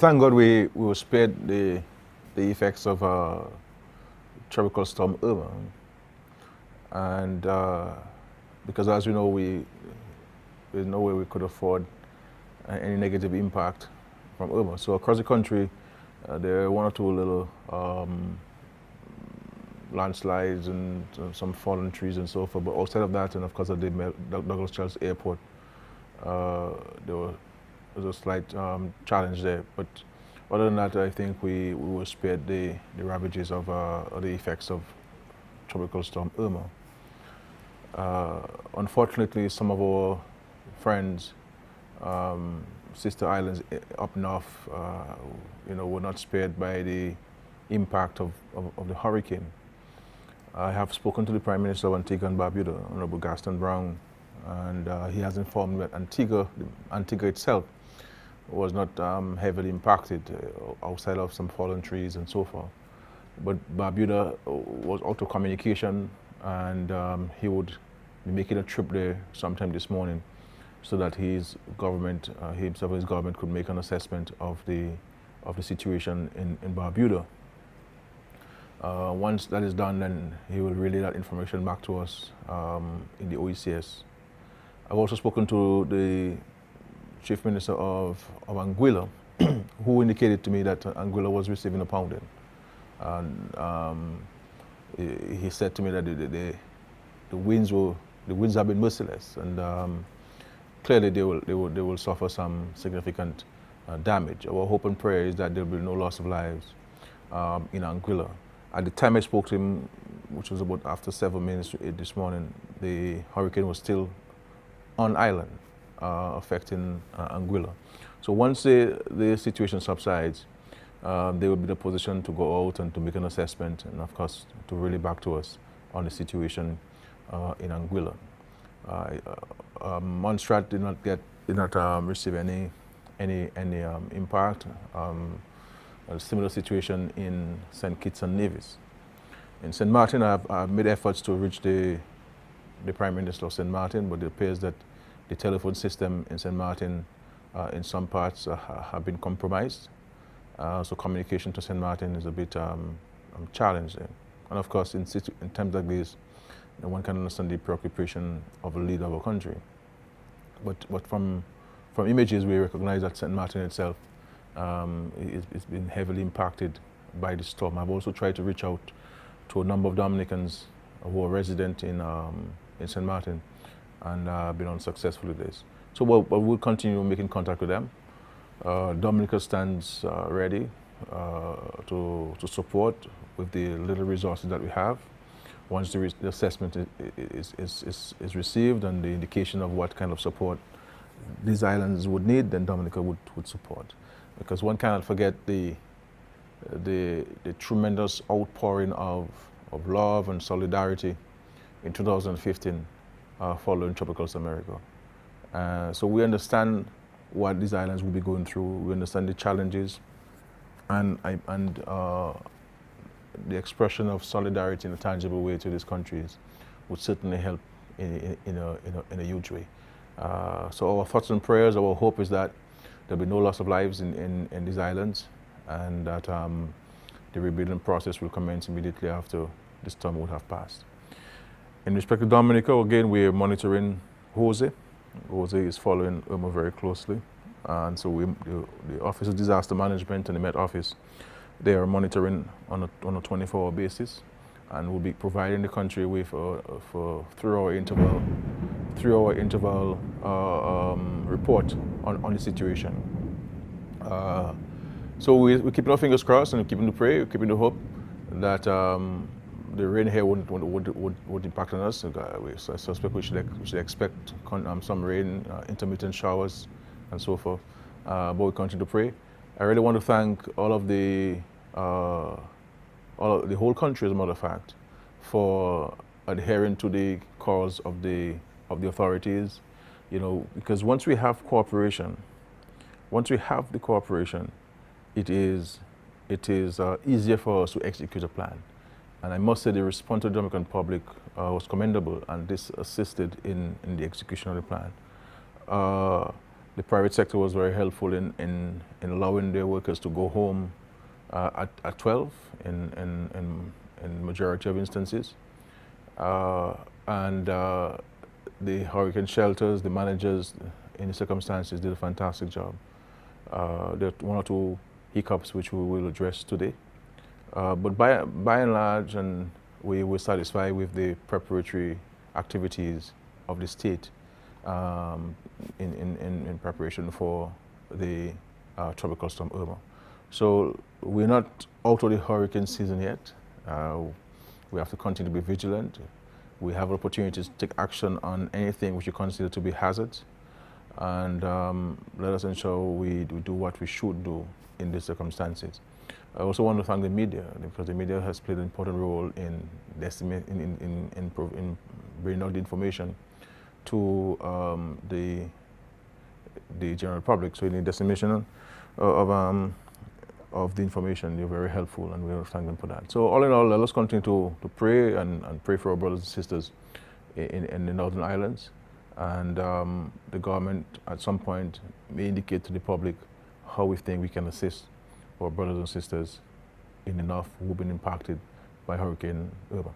Thank God we were spared the effects of tropical storm Irma, and because as you know, there's no way we could afford any negative impact from Irma. So across the country, there are one or two little landslides and some fallen trees and so forth. But outside of that, and of course at the Douglas Charles Airport, there was a slight challenge there. But other than that, I think we were spared the ravages of the effects of tropical storm Irma. Unfortunately, some of our friends, sister islands up north, were not spared by the impact of the hurricane. I have spoken to the Prime Minister of Antigua and Barbuda, Honorable Gaston Brown, and he has informed me that Antigua itself was not heavily impacted outside of some fallen trees and so forth. But Barbuda was out of communication, and he would be making a trip there sometime this morning so that his government, himself and his government could make an assessment of the situation in Barbuda. Once that is done, then he will relay that information back to us in the OECS. I've also spoken to the Chief Minister of Anguilla, who indicated to me that Anguilla was receiving a pounding. And he said to me that the winds have been merciless, and clearly they will suffer some significant damage. Our hope and prayer is that there will be no loss of lives in Anguilla. At the time I spoke to him, which was about after 7 minutes to 8 this morning, the hurricane was still on island, affecting Anguilla. So once the situation subsides, they will be in a position to go out and to make an assessment, and of course to relay back to us on the situation in Anguilla. Montserrat did not receive any impact. A similar situation in St. Kitts and Nevis. In St. Martin, I've made efforts to reach the Prime Minister of St. Martin, but it appears that the telephone system in St. Martin, in some parts, have been compromised. So communication to St. Martin is a bit challenging. And of course, in times like this, one can understand the preoccupation of a leader of a country. But from images, we recognize that St. Martin itself it's been heavily impacted by the storm. I've also tried to reach out to a number of Dominicans who are resident in St. Martin, and been unsuccessful with this. So we'll continue making contact with them. Dominica stands ready to support with the little resources that we have. Once the assessment is received and the indication of what kind of support these islands would need, then Dominica would support. Because one cannot forget the tremendous outpouring of love and solidarity in 2015 following Tropical Storm America. So we understand what these islands will be going through. We understand the challenges, and the expression of solidarity in a tangible way to these countries would certainly help in a huge way. So our thoughts and prayers, our hope is that there'll be no loss of lives in these islands, and that the rebuilding process will commence immediately after the storm would have passed. In respect to Dominica, again, we're monitoring Jose. Jose is following Irma very closely, and so the Office of Disaster Management and the Met Office, they are monitoring on a 24-hour basis, and will be providing the country with for 3-hour interval report on the situation. So we're keeping our fingers crossed, and we're keeping the prayer, we're keeping the hope that the rain here won't impact on us. I suspect we should expect some rain, intermittent showers, and so forth. But we continue to pray. I really want to thank all of the whole country, as a matter of fact, for adhering to the calls of the authorities. Because once we have cooperation, it is easier for us to execute a plan. And I must say the response to the Dominican public was commendable, and this assisted in the execution of the plan. The private sector was very helpful in allowing their workers to go home at 12 in majority of instances. And the hurricane shelters, the managers in the circumstances did a fantastic job. There are one or two hiccups which we will address today. But by and large, and we were satisfied with the preparatory activities of the state in preparation for the tropical storm Irma. So we're not out of the hurricane season yet. We have to continue to be vigilant. We have opportunities to take action on anything which you consider to be hazards. And let us ensure we do what we should do in these circumstances. I also want to thank the media, because the media has played an important role in bringing out the information to the general public. So in the dissemination of the information, you're very helpful, and we want to thank them for that. So all in all, let us continue to pray and pray for our brothers and sisters in the Northern Islands. And the government at some point may indicate to the public how we think we can assist our brothers and sisters in the North who've been impacted by Hurricane Irma.